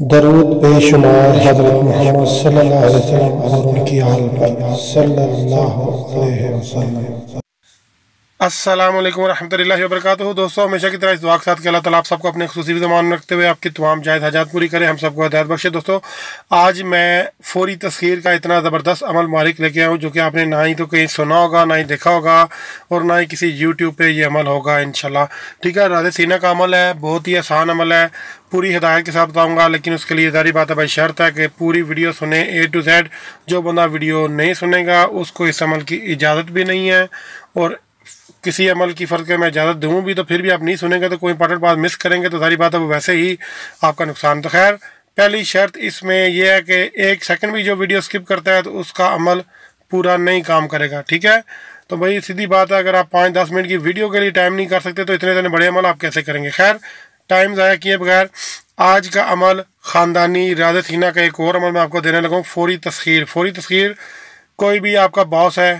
दरूद बेशुमार हज़रत मोहम्मद सल्लल्लाहु अलैहि वसल्लम और उनकी आल पर सल्लल्लाहु अलैहि वसल्लम। अस्सलामु अलैकुम रहमतुल्लाहि व बरकातुहू। दोस्तों, हमेशा की तरह इस दुआ के साथ कि अल्लाह ताला आप सबको अपने खुसूसी ज़मान रखते हुए आपकी तमाम जायज़ हाजात पूरी करे, हम सबको हिदायत बख्शे। दोस्तों, आज मैं फौरी तस्खीर का इतना ज़बरदस्त अमल मुबारक लेके आया हूँ जो कि आपने ना ही तो कहीं सुना होगा, ना ही देखा होगा और ना ही किसी यूट्यूब पे ये अमल होगा इंशाल्लाह। ठीक है, राज़े सीना का अमल है, बहुत ही आसान अमल है, पूरी हिदायत के साथ बताऊंगा। लेकिन उसके लिए जारी बात है भाई, शर्त है कि पूरी वीडियो सुने A to Z। जो बंदा वीडियो नहीं सुनेगा उसको इस अमल की इजाज़त भी नहीं है, और किसी अमल की फ़र्क है मैं इजाज़त दूँ भी तो फिर भी आप नहीं सुनेंगे तो कोई इंपॉर्टेंट बात मिस करेंगे तो सारी बात है वो वैसे ही आपका नुकसान। तो खैर, पहली शर्त इसमें यह है कि 1 सेकंड भी जो वीडियो स्किप करता है तो उसका अमल पूरा नहीं काम करेगा। ठीक है, तो भाई सीधी बात है, अगर आप 5-10 मिनट की वीडियो के लिए टाइम नहीं कर सकते तो इतने बड़े अमल आप कैसे करेंगे। खैर, टाइम ज़ाया किए बगैर आज का अमल ख़ानदानी राज़े सीना का एक और अमल मैं आपको देने लगा हूँ, फौरी तस्खीर। फौरी तस्खीर, कोई भी आपका बॉस है,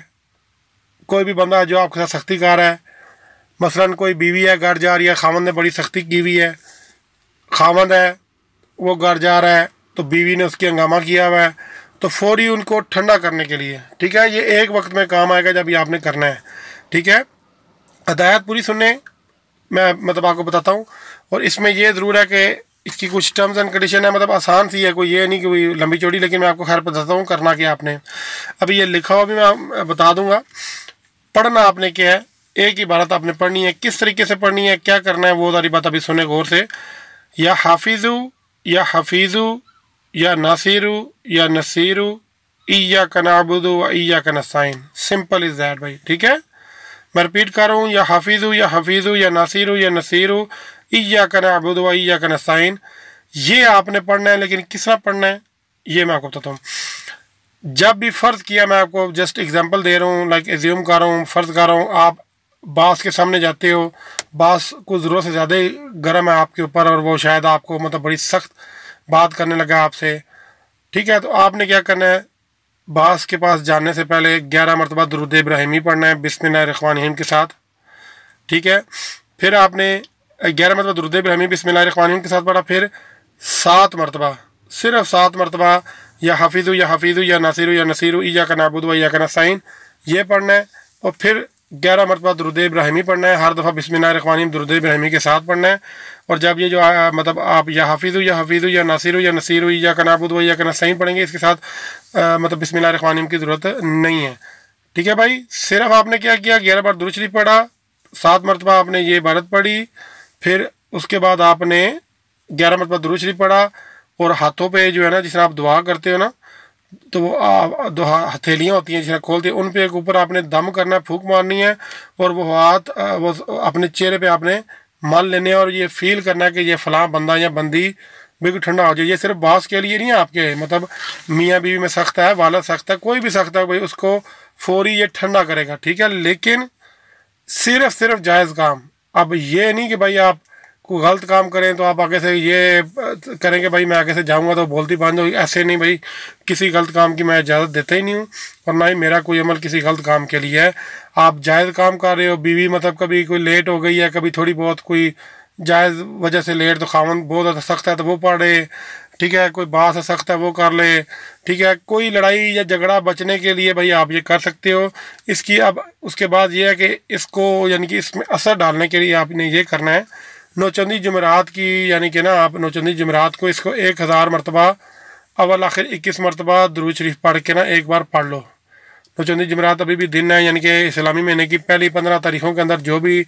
कोई भी बंदा जो आपके साथ सख्ती कर रहा है, मसलन कोई बीवी है घर जा रही है, खामद ने बड़ी सख्ती की हुई है, खामद है वो घर जा रहा है तो बीवी ने उसकी हंगामा किया हुआ है, तो फौरी उनको ठंडा करने के लिए, ठीक है, ये एक वक्त में काम आएगा जब ये आपने करना है। ठीक है, हदायत पूरी सुनने, मैं मतलब आपको बताता हूँ। और इसमें ये ज़रूर है कि इसकी कुछ टर्म्स एंड कंडीशन है, मतलब आसान सी है, कोई ये नहीं कि कोई लंबी चौड़ी, लेकिन मैं आपको खैर बताता हूँ करना क्या आपने। अभी ये लिखा हुआ भी मैं बता दूँगा। पढ़ना आपने क्या है, एक इबारत आपने पढ़नी है, किस तरीके से पढ़नी है, क्या करना है, वो सारी बात अभी सुने गौर से। या हाफिज़ु या हफीज़ु या नासिरु या नसीरु इय्याका नअबुदु व इय्याका नस्तईन। सिंपल इज़ दैट भाई। ठीक है, मैं रिपीट कर रहा हूँ, या हाफिज़ु या हफीज़ु या नासिरु या नसीरु इय्याका नअबुदु व इय्याका नस्तईन। ये आपने पढ़ना है, लेकिन किस तरह पढ़ना है ये मैं आपको बताता हूँ। जब भी फ़र्ज़ किया, मैं आपको जस्ट एग्जांपल दे रहा हूँ, लाइक एज्यूम कर रहा हूँ, फ़र्ज़ कर रहा हूँ, आप बास के सामने जाते हो, बास को ज़रूरत से ज़्यादा ही गर्म है आपके ऊपर और वो शायद आपको मतलब बड़ी सख्त बात करने लगा आपसे। ठीक है, तो आपने क्या करना है, बास के पास जाने से पहले 11 मरतबा दुरूद इब्राहिमी पढ़ना है बिस्मिल्लाहिर्रहमानिर्रहीम के साथ। ठीक है, फिर आपने 11 मरतबा दुरूद इब्राहिमी बिस्मिल्लाहिर्रहमानिर्रहीम के साथ पढ़ा, फिर 7 मरतबा, सिर्फ 7 मरतबा या हफीज़ु या हफीज़ु या नासिरु या नसीरु इय्याका नअबुदु व इय्याका नस्तईन ये पढ़ना है। और फिर 11 मरतबा दुरूद इब्राहिमी पढ़ना है, हर दफ़ा बिस्मिल्लाहिर्रहमानिर्रहीम दुरूद इब्राहिमी के साथ पढ़ना है। और जब ये जो मतलब आप या हफीज़ु या नासिरु या नसीरु इय्याका नअबुदु व इय्याका नस्तईन पढ़ेंगे, इसके साथ मतलब बिस्मिल्लाहिर्रहमानिर्रहीम की ज़रूरत नहीं है। ठीक है भाई, सिर्फ आपने क्या किया, 11 बार दुरूद शरीफ पढ़ा, 7 मरतबा आपने ये इबारत पढ़ी, फिर उसके बाद आपने 11 मरतबा दुरूद शरीफ पढ़ा, और हाथों पे जो है ना, जिस तरह आप दुआ करते हो ना, तो वो दो हथेलियाँ होती हैं जिस तरह खोलते हैं, उन पे एक ऊपर आपने दम करना है, फूंक मारनी है, और वो हाथ वो अपने चेहरे पे आपने मल लेने हैं, और ये फील करना है कि ये फ़लाँ बंदा या बंदी बिल्कुल ठंडा हो जाए। ये सिर्फ बास के लिए नहीं है, आपके मतलब मियाँ बीवी में सख्त है, वालद सख्त है, कोई भी सख्त है भाई, उसको फौरी ये ठंडा करेगा। ठीक है, लेकिन सिर्फ जायज़ काम। अब ये नहीं कि भाई आप कोई गलत काम करें तो आप आगे से ये करेंगे भाई मैं आगे से जाऊंगा तो बोलती बंद होगी, ऐसे नहीं भाई, किसी गलत काम की मैं इजाज़त देता ही नहीं हूँ, और ना ही मेरा कोई अमल किसी गलत काम के लिए है। आप जायज़ काम कर रहे हो, बीवी मतलब कभी कोई लेट हो गई है, कभी थोड़ी बहुत कोई जायज़ वजह से लेट, तो खामन बहुत ज़्यादा सख्त है तो वो पढ़े। ठीक है, कोई बात है सख्त है वो कर ले। ठीक है, कोई लड़ाई या झगड़ा बचने के लिए भाई आप ये कर सकते हो। इसकी अब उसके बाद ये है कि इसको यानी कि इसमें असर डालने के लिए आपने ये करना है, नौचंदी जुमेरात की, यानी कि ना आप नौचंदी जुमेरात को इसको 1000 मरतबा अव्वल आखिर 21 मरतबा दुरूद शरीफ पढ़ के ना एक बार पढ़ लो। नौचंदी जुमेरात अभी भी दिन है, यानी कि इस्लामी महीने की पहली 15 तारीखों के अंदर जो भी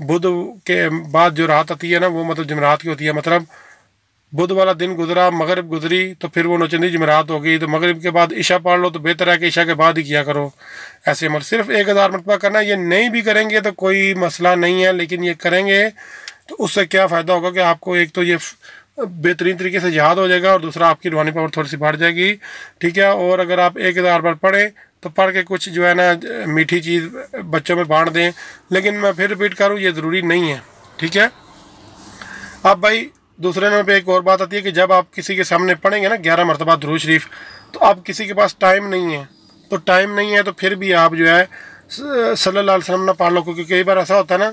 बुध के बाद जो रात आती है ना, वो मतलब जुमेरात की होती है। मतलब बुध वाला दिन गुजरा, मगरिब गुजरी, तो फिर वो नौचंदी जुमेरात हो गई, तो मगरिब के बाद ईशा पढ़ लो, तो बेहतर है कि ईशा के बाद ही किया करो ऐसे अमल। सिर्फ 1000 मरतबा करना है, ये नहीं भी करेंगे तो कोई मसला नहीं है, लेकिन ये करेंगे तो उससे क्या फ़ायदा होगा कि आपको एक तो ये बेहतरीन तरीके से याद हो जाएगा, और दूसरा आपकी रूहानी पावर थोड़ी सी बढ़ जाएगी। ठीक है, और अगर आप 1000 बार पढ़ें तो पढ़ के कुछ जो है ना मीठी चीज़ बच्चों में बांट दें, लेकिन मैं फिर रिपीट करूँ ये ज़रूरी नहीं है। ठीक है, अब भाई दूसरे नंबर पे एक और बात आती है कि जब आप किसी के सामने पढ़ेंगे ना 11 मरतबा दुरूद शरीफ, तो अब किसी के पास टाइम नहीं है, तो टाइम नहीं है तो फिर भी आप जो है सल्लल्लाहु अलैहि वसल्लम ना पढ़ लो, क्योंकि कई बार ऐसा होता है ना,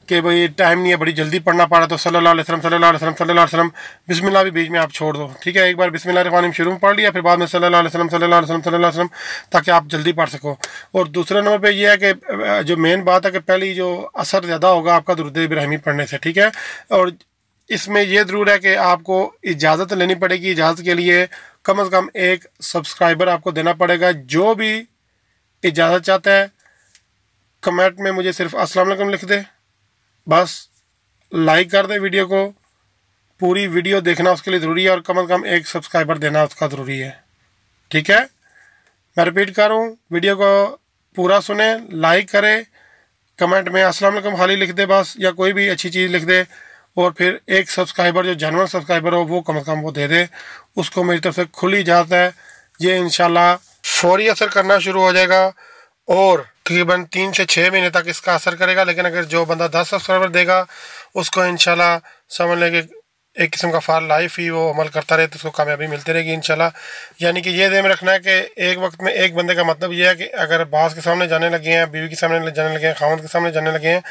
कि भाई टाइम नहीं है, बड़ी जल्दी पढ़ना पड़ा, तो सल्लल्लाहु अलैहि वसल्लम सल्लल्लाहु अलैहि वसल्लम सल्लल्लाहु अलैहि वसल्लम बिस्मिल्लाह भी बीच में आप छोड़ दो, ठीक है। एक बार बिस्मिल्लाह शुरू में पढ़ लिया, फिर बाद में सल्लल्लाहु अलैहि वसल्लम सल्लल्लाहु अलैहि वसल्लम सल्लल्लाहु अलैहि वसल्लम, ताकि आप जल्दी पढ़ सको। और दूसरे नंबर पे ये है कि जो मेन बात है कि पहली जो असर ज़्यादा होगा आपका दुरूद इब्राहिमी पढ़ने से, ठीक है। और इसमें यह ज़रूर है कि आपको इजाज़त लेनी पड़ेगी। इजाज़त के लिए कम से कम एक सब्सक्राइबर आपको देना पड़ेगा। जो भी इजाज़त चाहता है कमेंट में मुझे सिर्फ अस्सलाम वालेकुम लिख दे, बस लाइक कर दे वीडियो को। पूरी वीडियो देखना उसके लिए ज़रूरी है और कम से कम एक सब्सक्राइबर देना उसका ज़रूरी है, ठीक है। मैं रिपीट कर रहा हूँ, वीडियो को पूरा सुने, लाइक करें, कमेंट में अस्सलाम वालेकुम खाली लिख दे बस, या कोई भी अच्छी चीज़ लिख दे। और फिर एक सब्सक्राइबर जो जानवर सब्सक्राइबर हो वो कम से कम वो दे दे, उसको मेरी तरफ से खुली इजाज़त है। ये इंशाल्लाह फौरी असर करना शुरू हो जाएगा और तकरीबन 3 से 6 महीने तक इसका असर करेगा। लेकिन अगर जो बंदा 10 सब्सक्राइबर देगा उसको इंशाल्लाह समझ लेंगे एक किस्म का फॉर लाइफ ही वो अमल करता रहे तो उसको कामयाबी मिलती रहेगी इंशाल्लाह। यानी कि ये ध्यान में रखना है कि एक वक्त में एक बंदे का मतलब ये है कि अगर बास के सामने जाने लगे हैं, बीवी के सामने जाने लगे हैं, खावंद के सामने जाने लगे हैं,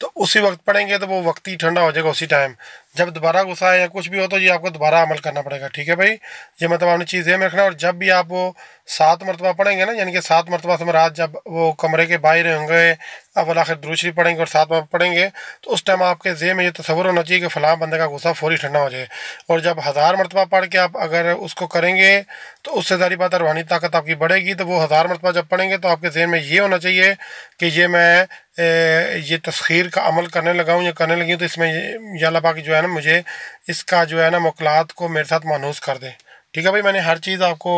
तो उसी वक्त पढ़ेंगे तो वो वक्त ही ठंडा हो जाएगा उसी टाइम। जब दोबारा गुस्सा है या कुछ भी हो तो ये आपको दोबारा अमल करना पड़ेगा, ठीक है भाई। ये मतलब आपने चीज़ ध्यान में रखना। और जब भी आप वो 7 मरतबा पढ़ेंगे ना, यानी कि 7 मरतबा से रात जब वो कमरे के बाहर होंगे, अव्वल आखिर दुरूद शरीफ पढ़ेंगे और 7 मरतबा पढ़ेंगे, तो उस टाइम आपके ज़हन में ये तसव्वुर होना चाहिए कि फ़लाँ बंदे का गुस्सा फौरी ठंडा हो जाए। और जब 1000 मरतबा पढ़ के आप अगर उसको करेंगे तो उससे ज़ाहिर बात है रूहानी ताकत आपकी बढ़ेगी। तो वो 1000 मरतबा जब पढ़ेंगे तो आपके ज़हन में ये होना चाहिए कि ये मैं ये तस्खीर का अमल करने लगा हूँ या करने लगी हूँ, तो इसमें या अल्लाह पाक जो है ना मुझे इसका जो है ना मुकलात को मेरे साथ मानूस कर दे, ठीक है भाई। मैंने हर चीज़ आपको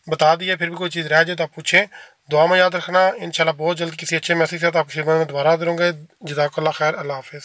बता दी है, फिर भी कोई चीज़ रह जाए तो आप पूछें। दुआ में याद रखना, इंशाल्लाह बहुत जल्द किसी अच्छे मैसेज से तो आपकी खिदमत में दोबारा हाजिर होंगे। जज़ाकल्लाह खैर, अल्लाह हाफ़िज़।